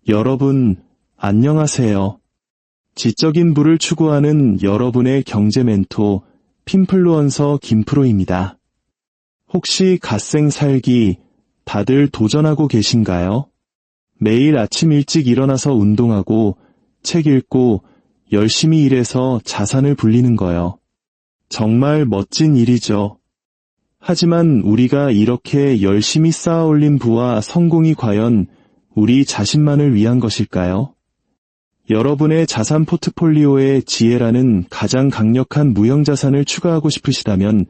여러분, 안녕하세요. 지적인 부를 추구하는 여러분의 경제 멘토, 핀플루언서 김프로입니다. 혹시 갓생 살기 다들 도전하고 계신가요? 매일 아침 일찍 일어나서 운동하고 책 읽고 열심히 일해서 자산을 불리는 거요. 정말 멋진 일이죠. 하지만 우리가 이렇게 열심히 쌓아올린 부와 성공이 과연 우리 자신만을 위한 것일까요? 여러분의 자산 포트폴리오에 지혜라는 가장 강력한 무형자산을 추가하고 싶으시다면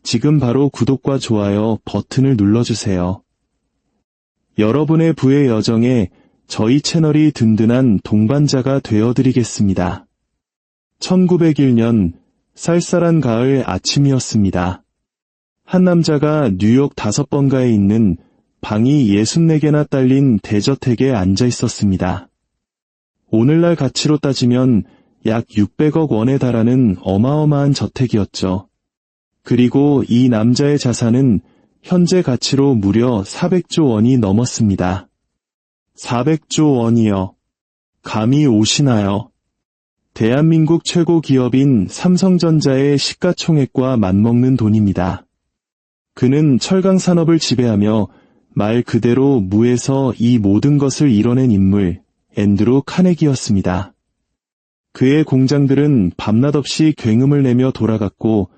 지금 바로 구독과 좋아요 버튼을 눌러주세요. 여러분의 부의 여정에 저희 채널이 든든한 동반자가 되어드리겠습니다. 1901년 쌀쌀한 가을 아침이었습니다. 한 남자가 뉴욕 5번가에 있는 방이 64개나 딸린 대저택에 앉아 있었습니다. 오늘날 가치로 따지면 약 600억 원에 달하는 어마어마한 저택이었죠. 그리고 이 남자의 자산은 현재 가치로 무려 400조 원이 넘었습니다. 400조 원이요. 감이 오시나요? 대한민국 최고 기업인 삼성전자의 시가총액과 맞먹는 돈입니다. 그는 철강 산업을 지배하며 말 그대로 무에서 이 모든 것을 이뤄낸 인물, 앤드루 카네기였습니다. 그의 공장들은 밤낮 없이 굉음을 내며 돌아갔고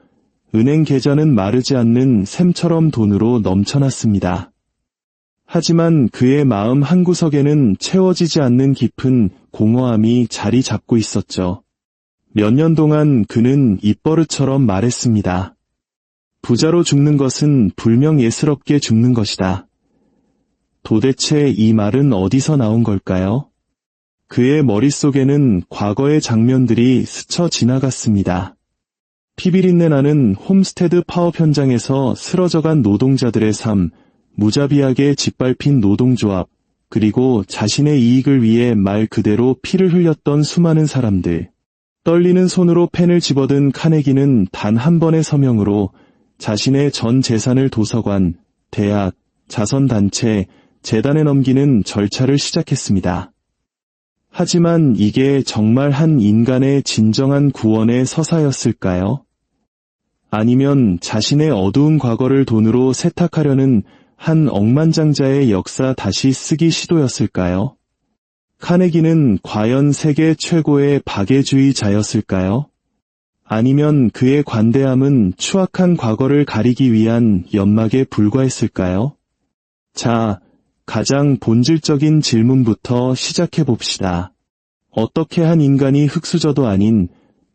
은행 계좌는 마르지 않는 샘처럼 돈으로 넘쳐났습니다. 하지만 그의 마음 한구석에는 채워지지 않는 깊은 공허함이 자리 잡고 있었죠. 몇 년 동안 그는 입버릇처럼 말했습니다. 부자로 죽는 것은 불명예스럽게 죽는 것이다. 도대체 이 말은 어디서 나온 걸까요? 그의 머릿속에는 과거의 장면들이 스쳐 지나갔습니다. 피비린내 나는 홈스테드 파업 현장에서 쓰러져간 노동자들의 삶, 무자비하게 짓밟힌 노동조합, 그리고 자신의 이익을 위해 말 그대로 피를 흘렸던 수많은 사람들. 떨리는 손으로 펜을 집어든 카네기는 단 한 번의 서명으로 자신의 전 재산을 도서관, 대학, 자선단체, 재단에 넘기는 절차를 시작했습니다. 하지만 이게 정말 한 인간의 진정한 구원의 서사였을까요? 아니면 자신의 어두운 과거를 돈으로 세탁하려는 한 억만장자의 역사 다시 쓰기 시도였을까요? 카네기는 과연 세계 최고의 박애주의자였을까요? 아니면 그의 관대함은 추악한 과거를 가리기 위한 연막에 불과했을까요? 자, 가장 본질적인 질문부터 시작해 봅시다. 어떻게 한 인간이 흙수저도 아닌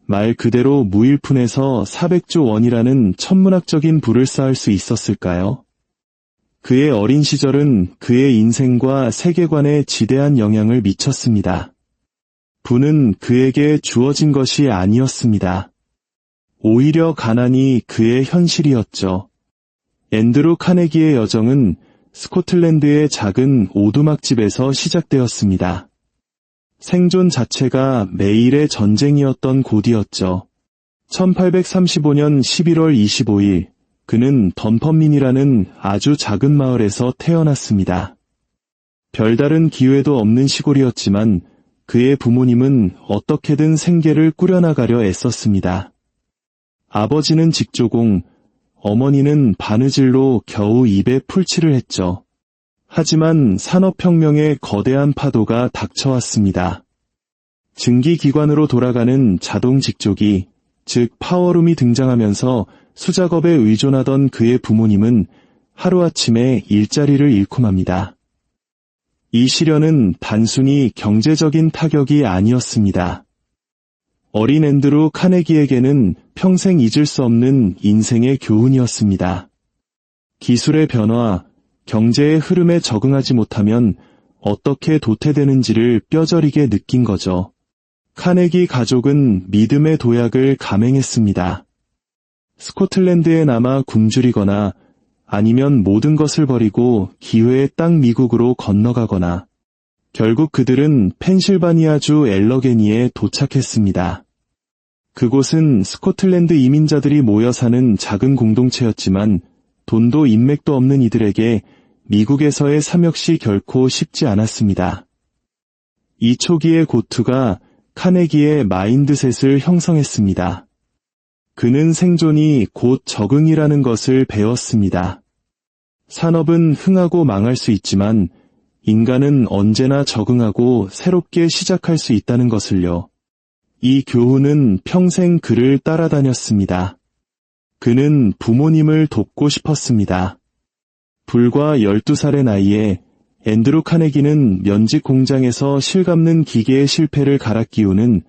말 그대로 무일푼에서 400조 원이라는 천문학적인 부를 쌓을 수 있었을까요? 그의 어린 시절은 그의 인생과 세계관에 지대한 영향을 미쳤습니다. 부는 그에게 주어진 것이 아니었습니다. 오히려 가난이 그의 현실이었죠. 앤드루 카네기의 여정은 스코틀랜드의 작은 오두막집에서 시작되었습니다. 생존 자체가 매일의 전쟁이었던 곳이었죠. 1835년 11월 25일, 그는 던펀민이라는 아주 작은 마을에서 태어났습니다. 별다른 기회도 없는 시골이었지만 그의 부모님은 어떻게든 생계를 꾸려나가려 애썼습니다. 아버지는 직조공, 어머니는 바느질로 겨우 입에 풀칠을 했죠. 하지만 산업혁명의 거대한 파도가 닥쳐왔습니다. 증기기관으로 돌아가는 자동 직조기, 즉 파워룸이 등장하면서 수작업에 의존하던 그의 부모님은 하루아침에 일자리를 잃고 맙니다. 이 시련은 단순히 경제적인 타격이 아니었습니다. 어린 앤드루 카네기에게는 평생 잊을 수 없는 인생의 교훈이었습니다. 기술의 변화, 경제의 흐름에 적응하지 못하면 어떻게 도태되는지를 뼈저리게 느낀 거죠. 카네기 가족은 믿음의 도약을 감행했습니다. 스코틀랜드에 남아 굶주리거나 아니면 모든 것을 버리고 기회의 땅 미국으로 건너가거나 결국 그들은 펜실바니아주 엘러게니에 도착했습니다. 그곳은 스코틀랜드 이민자들이 모여 사는 작은 공동체였지만 돈도 인맥도 없는 이들에게 미국에서의 삼 역시 결코 쉽지 않았습니다. 이 초기의 고투가 카네기의 마인드셋을 형성했습니다. 그는 생존이 곧 적응이라는 것을 배웠습니다. 산업은 흥하고 망할 수 있지만 인간은 언제나 적응하고 새롭게 시작할 수 있다는 것을요. 이 교훈은 평생 그를 따라다녔습니다. 그는 부모님을 돕고 싶었습니다. 불과 12살의 나이에 앤드루 카네기는 면직 공장에서 실감는 기계의 실패를 갈아 끼우는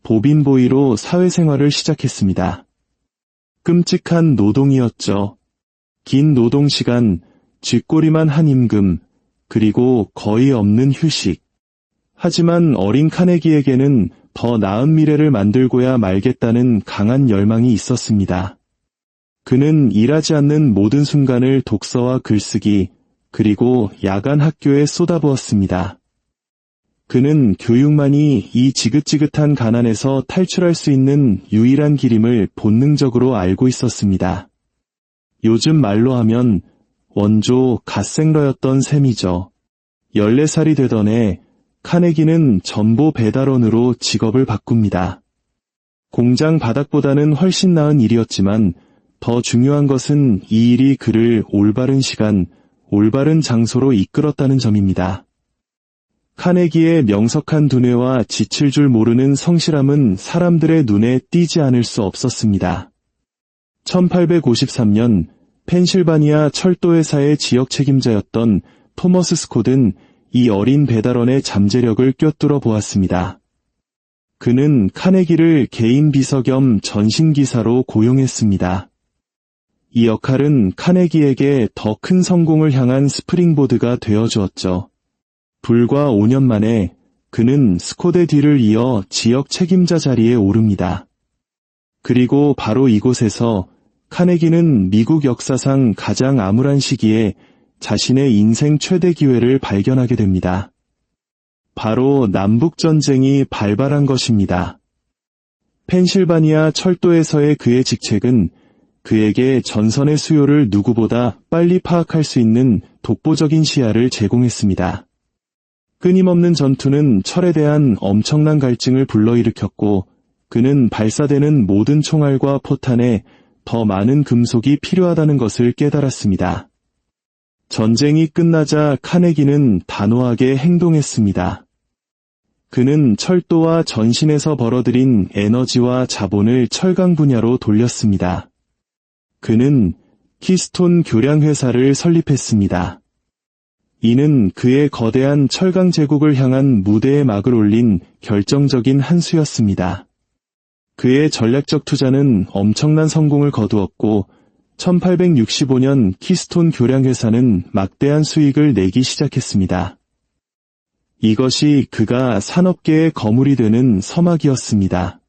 보빈보이로 사회생활을 시작했습니다. 끔찍한 노동이었죠. 긴 노동시간, 쥐꼬리만 한 임금, 그리고 거의 없는 휴식. 하지만 어린 카네기에게는 더 나은 미래를 만들고야 말겠다는 강한 열망이 있었습니다. 그는 일하지 않는 모든 순간을 독서와 글쓰기, 그리고 야간 학교에 쏟아부었습니다. 그는 교육만이 이 지긋지긋한 가난에서 탈출할 수 있는 유일한 길임을 본능적으로 알고 있었습니다. 요즘 말로 하면 원조 갓생러였던 셈이죠. 14살이 되던 해 카네기는 전보 배달원으로 직업을 바꿉니다. 공장 바닥보다는 훨씬 나은 일이었지만 더 중요한 것은 이 일이 그를 올바른 시간, 올바른 장소로 이끌었다는 점입니다. 카네기의 명석한 두뇌와 지칠 줄 모르는 성실함은 사람들의 눈에 띄지 않을 수 없었습니다. 1853년 펜실바니아 철도회사의 지역 책임자였던 토머스 스콧은 이 어린 배달원의 잠재력을 꿰뚫어 보았습니다. 그는 카네기를 개인 비서 겸 전신기사로 고용했습니다. 이 역할은 카네기에게 더 큰 성공을 향한 스프링보드가 되어주었죠. 불과 5년 만에 그는 스콧의 뒤를 이어 지역 책임자 자리에 오릅니다. 그리고 바로 이곳에서 카네기는 미국 역사상 가장 암울한 시기에 자신의 인생 최대 기회를 발견하게 됩니다. 바로 남북전쟁이 발발한 것입니다. 펜실바니아 철도에서의 그의 직책은 그에게 전선의 수요를 누구보다 빨리 파악할 수 있는 독보적인 시야를 제공했습니다. 끊임없는 전투는 철에 대한 엄청난 갈증을 불러일으켰고 그는 발사되는 모든 총알과 포탄에 더 많은 금속이 필요하다는 것을 깨달았습니다. 전쟁이 끝나자 카네기는 단호하게 행동했습니다. 그는 철도와 전신에서 벌어들인 에너지와 자본을 철강 분야로 돌렸습니다. 그는 키스톤 교량회사를 설립했습니다. 이는 그의 거대한 철강 제국을 향한 무대에 막을 올린 결정적인 한 수였습니다. 그의 전략적 투자는 엄청난 성공을 거두었고 1865년 키스톤 교량회사는 막대한 수익을 내기 시작했습니다. 이것이 그가 산업계의 거물이 되는 서막이었습니다.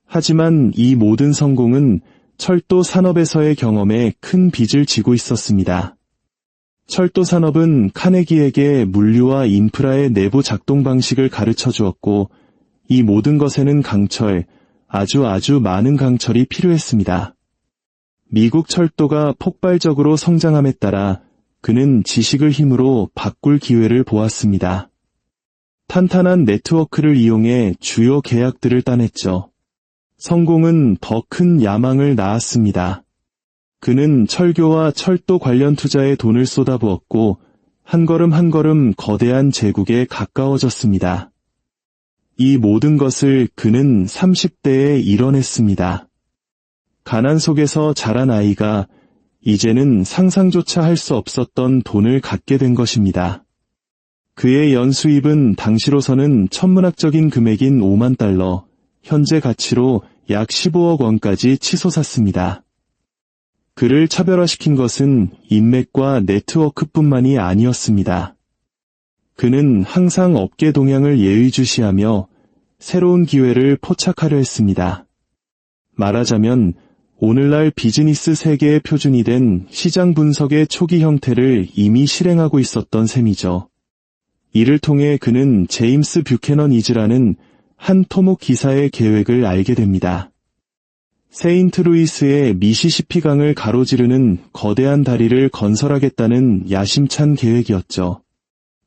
하지만 이 모든 성공은 철도 산업에서의 경험에 큰 빚을 지고 있었습니다. 철도 산업은 카네기에게 물류와 인프라의 내부 작동 방식을 가르쳐 주었고 이 모든 것에는 강철, 아주 많은 강철이 필요했습니다. 미국 철도가 폭발적으로 성장함에 따라 그는 지식을 힘으로 바꿀 기회를 보았습니다. 탄탄한 네트워크를 이용해 주요 계약들을 따냈죠. 성공은 더 큰 야망을 낳았습니다. 그는 철교와 철도 관련 투자에 돈을 쏟아부었고 한 걸음 한 걸음 거대한 제국에 가까워졌습니다. 이 모든 것을 그는 30대에 이뤄냈습니다. 가난 속에서 자란 아이가 이제는 상상조차 할 수 없었던 돈을 갖게 된 것입니다. 그의 연수입은 당시로서는 천문학적인 금액인 5만 달러, 현재 가치로 약 15억 원까지 치솟았습니다. 그를 차별화시킨 것은 인맥과 네트워크뿐만이 아니었습니다. 그는 항상 업계 동향을 예의주시하며 새로운 기회를 포착하려 했습니다. 말하자면 오늘날 비즈니스 세계의 표준이 된 시장 분석의 초기 형태를 이미 실행하고 있었던 셈이죠. 이를 통해 그는 제임스 뷰캐넌 이즈라는 한 토목 기사의 계획을 알게 됩니다. 세인트루이스의 미시시피 강을 가로지르는 거대한 다리를 건설하겠다는 야심찬 계획이었죠.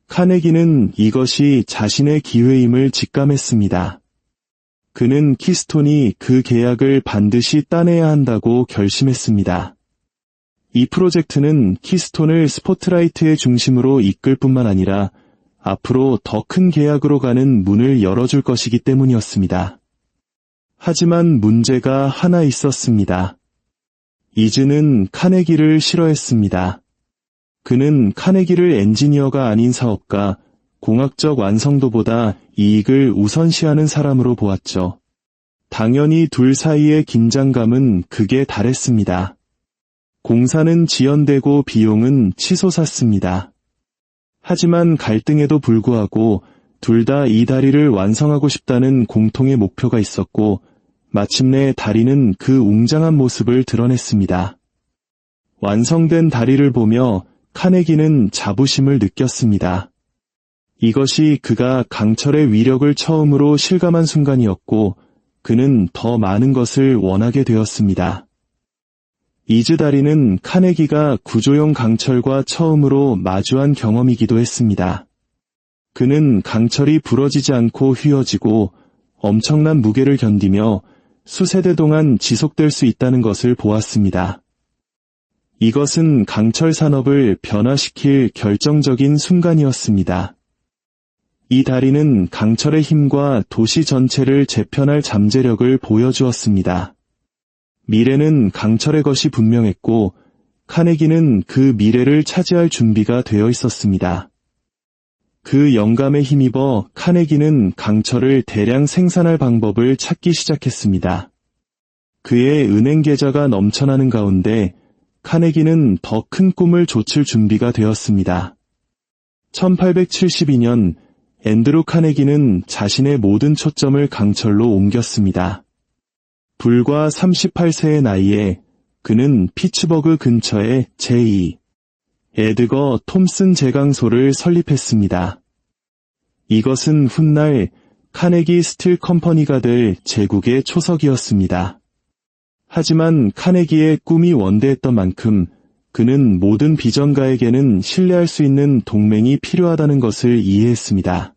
카네기는 이것이 자신의 기회임을 직감했습니다. 그는 키스톤이 그 계약을 반드시 따내야 한다고 결심했습니다. 이 프로젝트는 키스톤을 스포트라이트의 중심으로 이끌 뿐만 아니라 앞으로 더 큰 계약으로 가는 문을 열어줄 것이기 때문이었습니다. 하지만 문제가 하나 있었습니다. 이즈는 카네기를 싫어했습니다. 그는 카네기를 엔지니어가 아닌 사업가, 공학적 완성도보다 이익을 우선시하는 사람으로 보았죠. 당연히 둘 사이의 긴장감은 극에 달했습니다. 공사는 지연되고 비용은 치솟았습니다. 하지만 갈등에도 불구하고 둘 다 이 다리를 완성하고 싶다는 공통의 목표가 있었고 마침내 다리는 그 웅장한 모습을 드러냈습니다. 완성된 다리를 보며 카네기는 자부심을 느꼈습니다. 이것이 그가 강철의 위력을 처음으로 실감한 순간이었고 그는 더 많은 것을 원하게 되었습니다. 이즈 다리는 카네기가 구조용 강철과 처음으로 마주한 경험이기도 했습니다. 그는 강철이 부러지지 않고 휘어지고 엄청난 무게를 견디며 수세대 동안 지속될 수 있다는 것을 보았습니다. 이것은 강철 산업을 변화시킬 결정적인 순간이었습니다. 이 다리는 강철의 힘과 도시 전체를 재편할 잠재력을 보여주었습니다. 미래는 강철의 것이 분명했고 카네기는 그 미래를 차지할 준비가 되어 있었습니다. 그 영감에 힘입어 카네기는 강철을 대량 생산할 방법을 찾기 시작했습니다. 그의 은행 계좌가 넘쳐나는 가운데 카네기는 더 큰 꿈을 좇을 준비가 되었습니다. 1872년 앤드루 카네기는 자신의 모든 초점을 강철로 옮겼습니다. 불과 38세의 나이에 그는 피츠버그 근처에 제2 에드거 톰슨 제강소를 설립했습니다. 이것은 훗날 카네기 스틸 컴퍼니가 될 제국의 초석이었습니다. 하지만 카네기의 꿈이 원대했던 만큼 그는 모든 비전가에게는 신뢰할 수 있는 동맹이 필요하다는 것을 이해했습니다.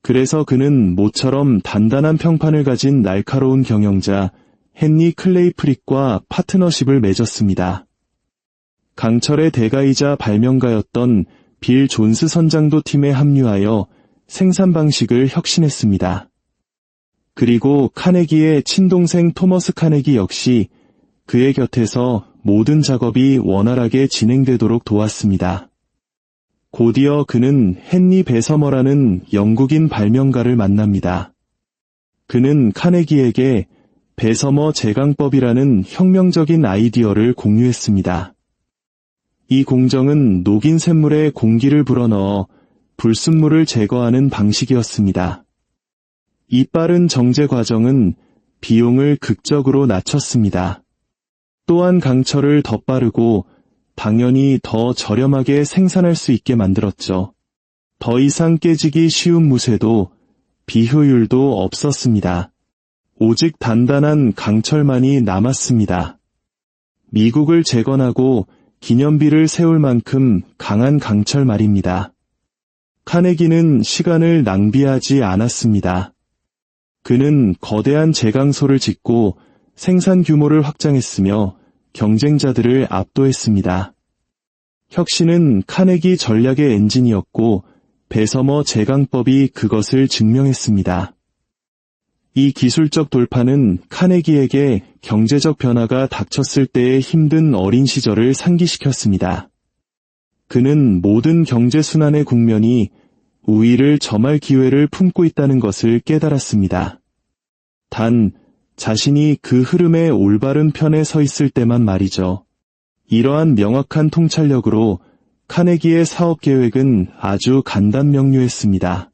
그래서 그는 모처럼 단단한 평판을 가진 날카로운 경영자 헨리 클레이 프릭과 파트너십을 맺었습니다. 강철의 대가이자 발명가였던 빌 존스 선장도 팀에 합류하여 생산 방식을 혁신했습니다. 그리고 카네기의 친동생 토머스 카네기 역시 그의 곁에서 모든 작업이 원활하게 진행되도록 도왔습니다. 곧이어 그는 헨리 베서머라는 영국인 발명가를 만납니다. 그는 카네기에게 베서머 제강법이라는 혁명적인 아이디어를 공유했습니다. 이 공정은 녹인 샘물에 공기를 불어넣어 불순물을 제거하는 방식이었습니다. 이 빠른 정제 과정은 비용을 극적으로 낮췄습니다. 또한 강철을 더 빠르고 당연히 더 저렴하게 생산할 수 있게 만들었죠. 더 이상 깨지기 쉬운 무쇠도 비효율도 없었습니다. 오직 단단한 강철만이 남았습니다. 미국을 재건하고 기념비를 세울 만큼 강한 강철 말입니다. 카네기는 시간을 낭비하지 않았습니다. 그는 거대한 제강소를 짓고 생산 규모를 확장했으며 경쟁자들을 압도했습니다. 혁신은 카네기 전략의 엔진이었고 베서머 제강법이 그것을 증명했습니다. 이 기술적 돌파는 카네기에게 경제적 변화가 닥쳤을 때의 힘든 어린 시절을 상기시켰습니다. 그는 모든 경제순환의 국면이 우위를 점할 기회를 품고 있다는 것을 깨달았습니다. 단, 자신이 그 흐름의 올바른 편에 서 있을 때만 말이죠. 이러한 명확한 통찰력으로 카네기의 사업 계획은 아주 간단명료했습니다.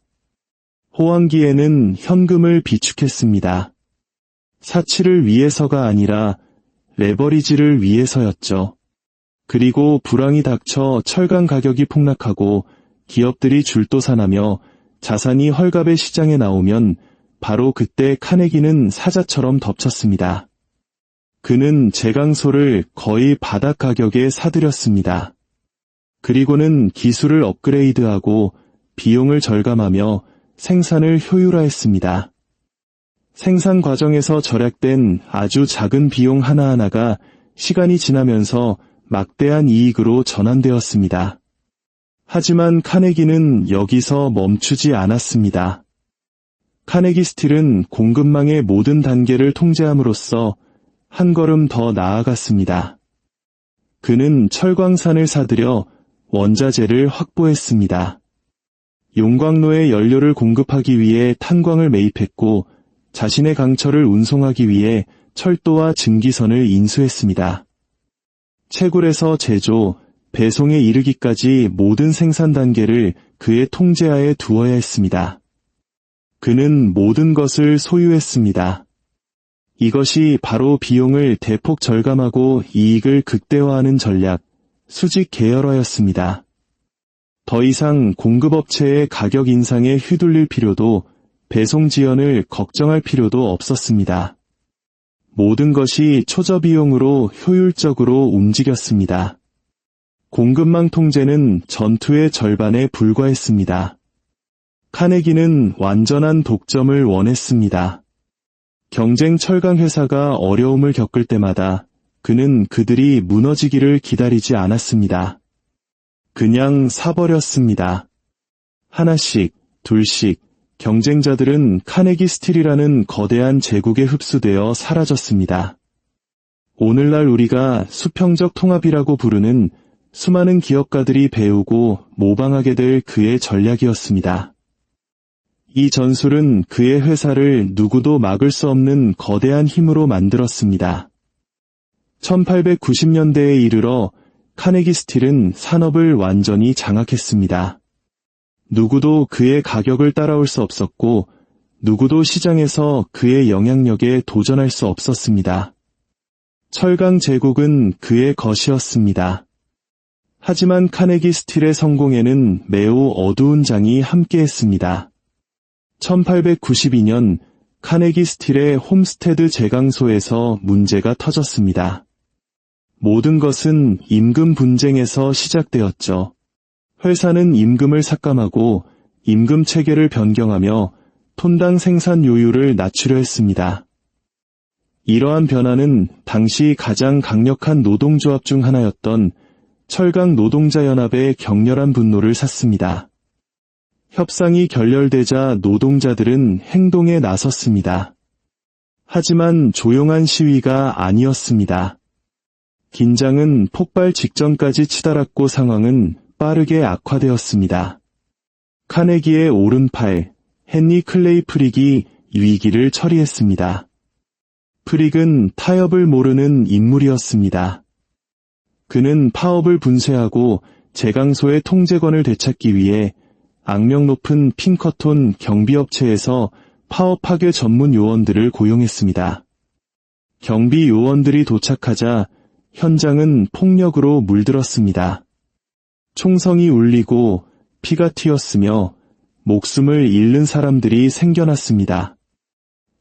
호황기에는 현금을 비축했습니다. 사치를 위해서가 아니라 레버리지를 위해서였죠. 그리고 불황이 닥쳐 철강 가격이 폭락하고 기업들이 줄도산하며 자산이 헐갑의 시장에 나오면 바로 그때 카네기는 사자처럼 덮쳤습니다. 그는 제강소를 거의 바닥 가격에 사들였습니다. 그리고는 기술을 업그레이드하고 비용을 절감하며 생산을 효율화했습니다. 생산 과정에서 절약된 아주 작은 비용 하나하나가 시간이 지나면서 막대한 이익으로 전환되었습니다. 하지만 카네기는 여기서 멈추지 않았습니다. 카네기 스틸은 공급망의 모든 단계를 통제함으로써 한 걸음 더 나아갔습니다. 그는 철광산을 사들여 원자재를 확보했습니다. 용광로에 연료를 공급하기 위해 탄광을 매입했고 자신의 강철을 운송하기 위해 철도와 증기선을 인수했습니다. 채굴에서 제조, 배송에 이르기까지 모든 생산 단계를 그의 통제하에 두어야 했습니다. 그는 모든 것을 소유했습니다. 이것이 바로 비용을 대폭 절감하고 이익을 극대화하는 전략, 수직 계열화였습니다. 더 이상 공급업체의 가격 인상에 휘둘릴 필요도 배송 지연을 걱정할 필요도 없었습니다. 모든 것이 초저비용으로 효율적으로 움직였습니다. 공급망 통제는 전투의 절반에 불과했습니다. 카네기는 완전한 독점을 원했습니다. 경쟁 철강 회사가 어려움을 겪을 때마다 그는 그들이 무너지기를 기다리지 않았습니다. 그냥 사버렸습니다. 하나씩, 둘씩, 경쟁자들은 카네기 스틸이라는 거대한 제국에 흡수되어 사라졌습니다. 오늘날 우리가 수평적 통합이라고 부르는 수많은 기업가들이 배우고 모방하게 될 그의 전략이었습니다. 이 전술은 그의 회사를 누구도 막을 수 없는 거대한 힘으로 만들었습니다. 1890년대에 이르러 카네기 스틸은 산업을 완전히 장악했습니다. 누구도 그의 가격을 따라올 수 없었고 누구도 시장에서 그의 영향력에 도전할 수 없었습니다. 철강 제국은 그의 것이었습니다. 하지만 카네기 스틸의 성공에는 매우 어두운 장이 함께했습니다. 1892년 카네기 스틸의 홈스테드 제강소에서 문제가 터졌습니다. 모든 것은 임금 분쟁에서 시작되었죠. 회사는 임금을 삭감하고 임금 체계를 변경하며 톤당 생산 요율을 낮추려 했습니다. 이러한 변화는 당시 가장 강력한 노동조합 중 하나였던 철강 노동자연합의 격렬한 분노를 샀습니다. 협상이 결렬되자 노동자들은 행동에 나섰습니다. 하지만 조용한 시위가 아니었습니다. 긴장은 폭발 직전까지 치달았고 상황은 빠르게 악화되었습니다. 카네기의 오른팔, 헨리 클레이 프릭이 위기를 처리했습니다. 프릭은 타협을 모르는 인물이었습니다. 그는 파업을 분쇄하고 제강소의 통제권을 되찾기 위해 악명 높은 핑커톤 경비업체에서 파업 파괴 전문 요원들을 고용했습니다. 경비 요원들이 도착하자 현장은 폭력으로 물들었습니다. 총성이 울리고 피가 튀었으며 목숨을 잃는 사람들이 생겨났습니다.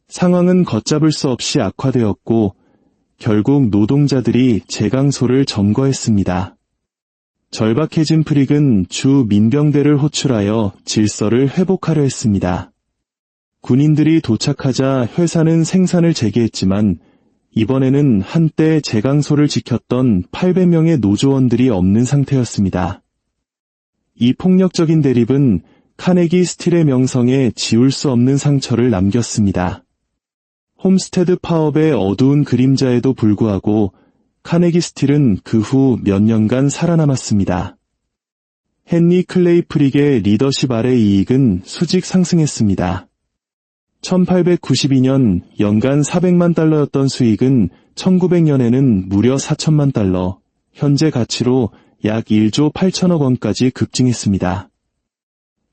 상황은 걷잡을 수 없이 악화되었고 결국 노동자들이 제강소를 점거했습니다. 절박해진 프릭은 주 민병대를 호출하여 질서를 회복하려 했습니다. 군인들이 도착하자 회사는 생산을 재개했지만 이번에는 한때 제강소를 지켰던 800명의 노조원들이 없는 상태였습니다. 이 폭력적인 대립은 카네기 스틸의 명성에 지울 수 없는 상처를 남겼습니다. 홈스테드 파업의 어두운 그림자에도 불구하고 카네기 스틸은 그 후 몇 년간 살아남았습니다. 헨리 클레이 프릭의 리더십 아래 이익은 수직 상승했습니다. 1892년 연간 400만 달러였던 수익은 1900년에는 무려 4천만 달러, 현재 가치로 약 1조 8천억 원까지 급증했습니다.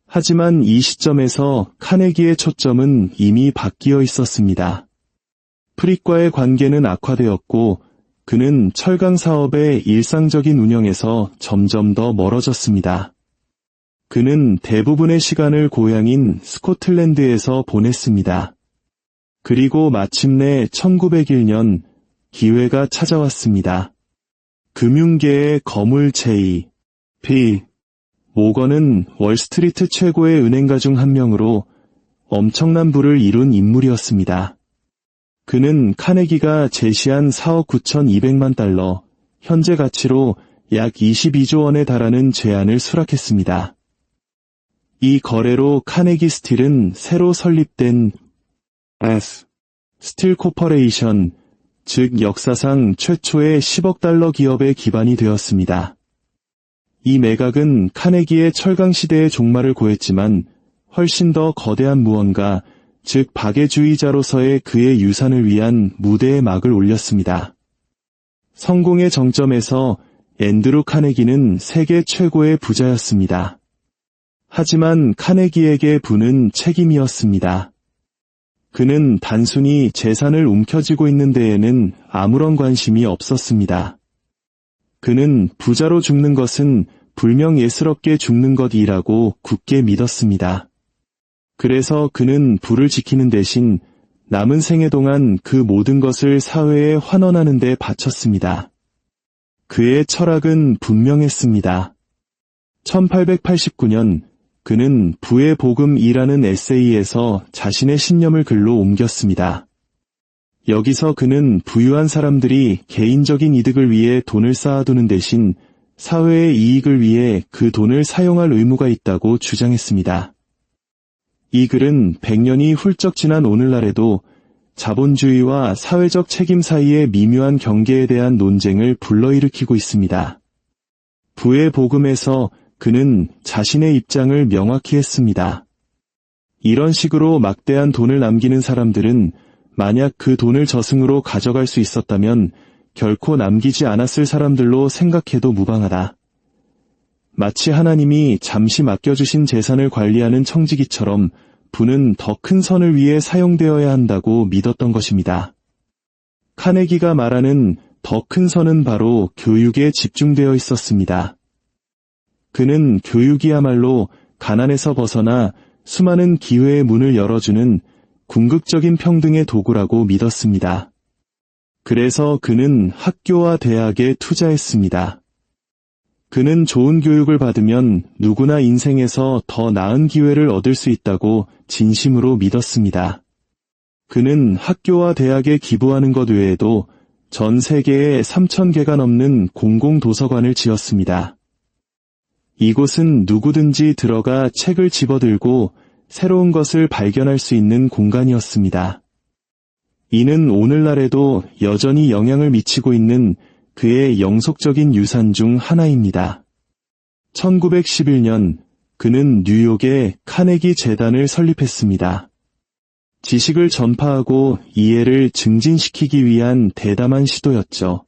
하지만 이 시점에서 카네기의 초점은 이미 바뀌어 있었습니다. 프릭과의 관계는 악화되었고 그는 철강 사업의 일상적인 운영에서 점점 더 멀어졌습니다. 그는 대부분의 시간을 고향인 스코틀랜드에서 보냈습니다. 그리고 마침내 1901년 기회가 찾아왔습니다. 금융계의 거물체의, P. 모건은 월스트리트 최고의 은행가 중 한 명으로 엄청난 부를 이룬 인물이었습니다. 그는 카네기가 제시한 4억 9,200만 달러, 현재 가치로 약 22조 원에 달하는 제안을 수락했습니다. 이 거래로 카네기 스틸은 새로 설립된 S. 스틸 코퍼레이션, 즉 역사상 최초의 10억 달러 기업의 기반이 되었습니다. 이 매각은 카네기의 철강 시대의 종말을 고했지만 훨씬 더 거대한 무언가, 즉 박애주의자로서의 그의 유산을 위한 무대의 막을 올렸습니다. 성공의 정점에서 앤드루 카네기는 세계 최고의 부자였습니다. 하지만 카네기에게 부는 책임이었습니다. 그는 단순히 재산을 움켜쥐고 있는 데에는 아무런 관심이 없었습니다. 그는 부자로 죽는 것은 불명예스럽게 죽는 것이라고 굳게 믿었습니다. 그래서 그는 부를 지키는 대신 남은 생애 동안 그 모든 것을 사회에 환원하는 데 바쳤습니다. 그의 철학은 분명했습니다. 1889년 그는 부의 복음이라는 에세이에서 자신의 신념을 글로 옮겼습니다. 여기서 그는 부유한 사람들이 개인적인 이득을 위해 돈을 쌓아두는 대신 사회의 이익을 위해 그 돈을 사용할 의무가 있다고 주장했습니다. 이 글은 100년이 훌쩍 지난 오늘날에도 자본주의와 사회적 책임 사이의 미묘한 경계에 대한 논쟁을 불러일으키고 있습니다. 부의 복음에서 그는 자신의 입장을 명확히 했습니다. 이런 식으로 막대한 돈을 남기는 사람들은 만약 그 돈을 저승으로 가져갈 수 있었다면 결코 남기지 않았을 사람들로 생각해도 무방하다. 마치 하나님이 잠시 맡겨주신 재산을 관리하는 청지기처럼 부는 더 큰 선을 위해 사용되어야 한다고 믿었던 것입니다. 카네기가 말하는 더 큰 선은 바로 교육에 집중되어 있었습니다. 그는 교육이야말로 가난에서 벗어나 수많은 기회의 문을 열어주는 궁극적인 평등의 도구라고 믿었습니다. 그래서 그는 학교와 대학에 투자했습니다. 그는 좋은 교육을 받으면 누구나 인생에서 더 나은 기회를 얻을 수 있다고 진심으로 믿었습니다. 그는 학교와 대학에 기부하는 것 외에도 전 세계에 3,000개가 넘는 공공도서관을 지었습니다. 이곳은 누구든지 들어가 책을 집어들고 새로운 것을 발견할 수 있는 공간이었습니다. 이는 오늘날에도 여전히 영향을 미치고 있는 그의 영속적인 유산 중 하나입니다. 1911년 그는 뉴욕에 카네기 재단을 설립했습니다. 지식을 전파하고 이해를 증진시키기 위한 대담한 시도였죠.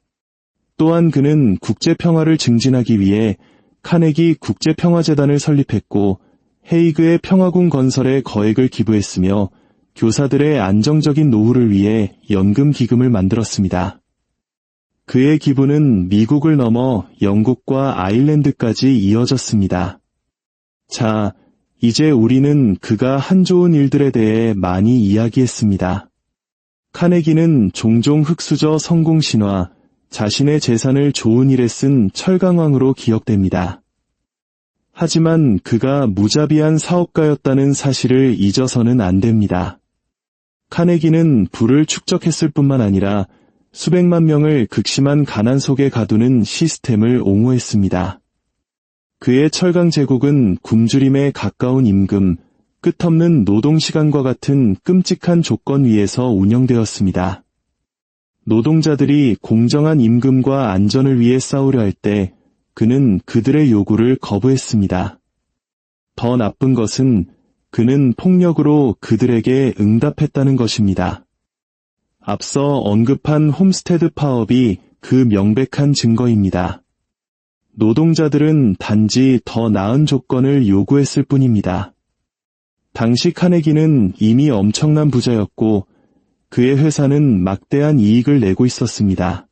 또한 그는 국제평화를 증진하기 위해 카네기 국제평화재단을 설립했고 헤이그의 평화궁 건설에 거액을 기부했으며 교사들의 안정적인 노후를 위해 연금 기금을 만들었습니다. 그의 기부는 미국을 넘어 영국과 아일랜드까지 이어졌습니다. 자, 이제 우리는 그가 한 좋은 일들에 대해 많이 이야기했습니다. 카네기는 종종 흑수저 성공신화, 자신의 재산을 좋은 일에 쓴 철강왕으로 기억됩니다. 하지만 그가 무자비한 사업가였다는 사실을 잊어서는 안 됩니다. 카네기는 부를 축적했을 뿐만 아니라 수백만 명을 극심한 가난 속에 가두는 시스템을 옹호했습니다. 그의 철강 제국은 굶주림에 가까운 임금, 끝없는 노동시간과 같은 끔찍한 조건 위에서 운영되었습니다. 노동자들이 공정한 임금과 안전을 위해 싸우려 할 때 그는 그들의 요구를 거부했습니다. 더 나쁜 것은 그는 폭력으로 그들에게 응답했다는 것입니다. 앞서 언급한 홈스테드 파업이 그 명백한 증거입니다. 노동자들은 단지 더 나은 조건을 요구했을 뿐입니다. 당시 카네기는 이미 엄청난 부자였고 그의 회사는 막대한 이익을 내고 있었습니다.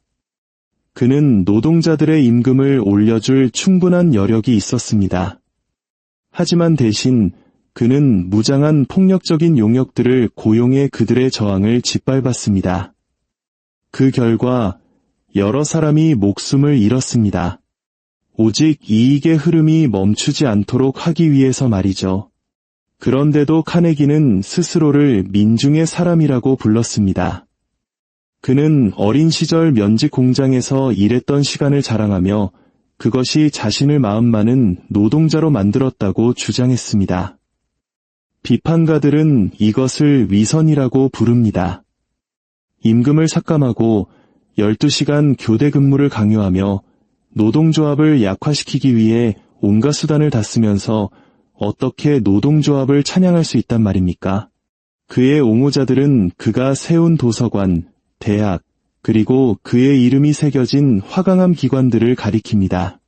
그는 노동자들의 임금을 올려줄 충분한 여력이 있었습니다. 하지만 대신 그는 무장한 폭력적인 용역들을 고용해 그들의 저항을 짓밟았습니다. 그 결과 여러 사람이 목숨을 잃었습니다. 오직 이익의 흐름이 멈추지 않도록 하기 위해서 말이죠. 그런데도 카네기는 스스로를 민중의 사람이라고 불렀습니다. 그는 어린 시절 면직 공장에서 일했던 시간을 자랑하며 그것이 자신을 마음 많은 노동자로 만들었다고 주장했습니다. 비판가들은 이것을 위선이라고 부릅니다. 임금을 삭감하고 12시간 교대 근무를 강요하며 노동조합을 약화시키기 위해 온갖 수단을 다 쓰면서 어떻게 노동조합을 찬양할 수 있단 말입니까? 그의 옹호자들은 그가 세운 도서관, 대학, 그리고 그의 이름이 새겨진 화강암 기관들을 가리킵니다.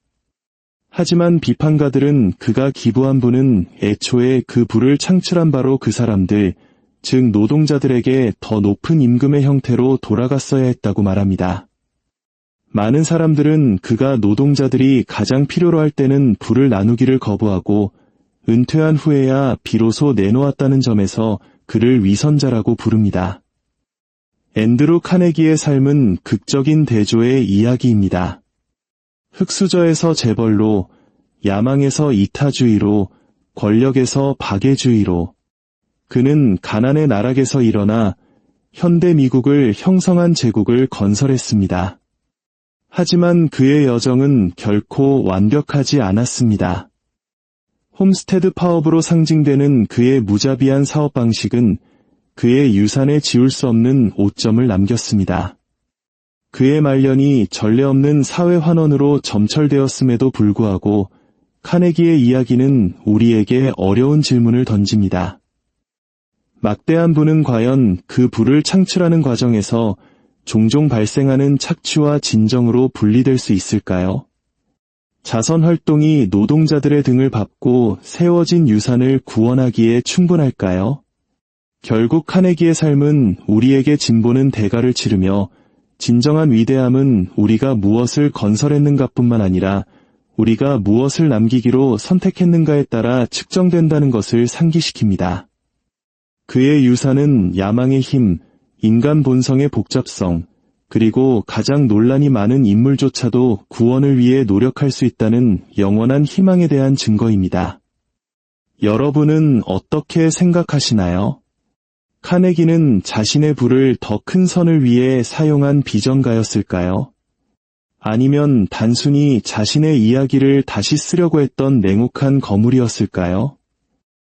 하지만 비판가들은 그가 기부한 부는 애초에 그 부를 창출한 바로 그 사람들, 즉 노동자들에게 더 높은 임금의 형태로 돌아갔어야 했다고 말합니다. 많은 사람들은 그가 노동자들이 가장 필요로 할 때는 부를 나누기를 거부하고 은퇴한 후에야 비로소 내놓았다는 점에서 그를 위선자라고 부릅니다. 앤드루 카네기의 삶은 극적인 대조의 이야기입니다. 흙수저에서 재벌로, 야망에서 이타주의로, 권력에서 박애주의로, 그는 가난의 나락에서 일어나 현대 미국을 형성한 제국을 건설했습니다. 하지만 그의 여정은 결코 완벽하지 않았습니다. 홈스테드 파업으로 상징되는 그의 무자비한 사업 방식은 그의 유산에 지울 수 없는 오점을 남겼습니다. 그의 말년이 전례 없는 사회 환원으로 점철되었음에도 불구하고 카네기의 이야기는 우리에게 어려운 질문을 던집니다. 막대한 부는 과연 그 부를 창출하는 과정에서 종종 발생하는 착취와 진정으로 분리될 수 있을까요? 자선 활동이 노동자들의 등을 밟고 세워진 유산을 구원하기에 충분할까요? 결국 카네기의 삶은 우리에게 진보는 대가를 치르며 진정한 위대함은 우리가 무엇을 건설했는가뿐만 아니라 우리가 무엇을 남기기로 선택했는가에 따라 측정된다는 것을 상기시킵니다. 그의 유산은 야망의 힘, 인간 본성의 복잡성, 그리고 가장 논란이 많은 인물조차도 구원을 위해 노력할 수 있다는 영원한 희망에 대한 증거입니다. 여러분은 어떻게 생각하시나요? 카네기는 자신의 부를 더 큰 선을 위해 사용한 비전가였을까요? 아니면 단순히 자신의 이야기를 다시 쓰려고 했던 냉혹한 거물이었을까요?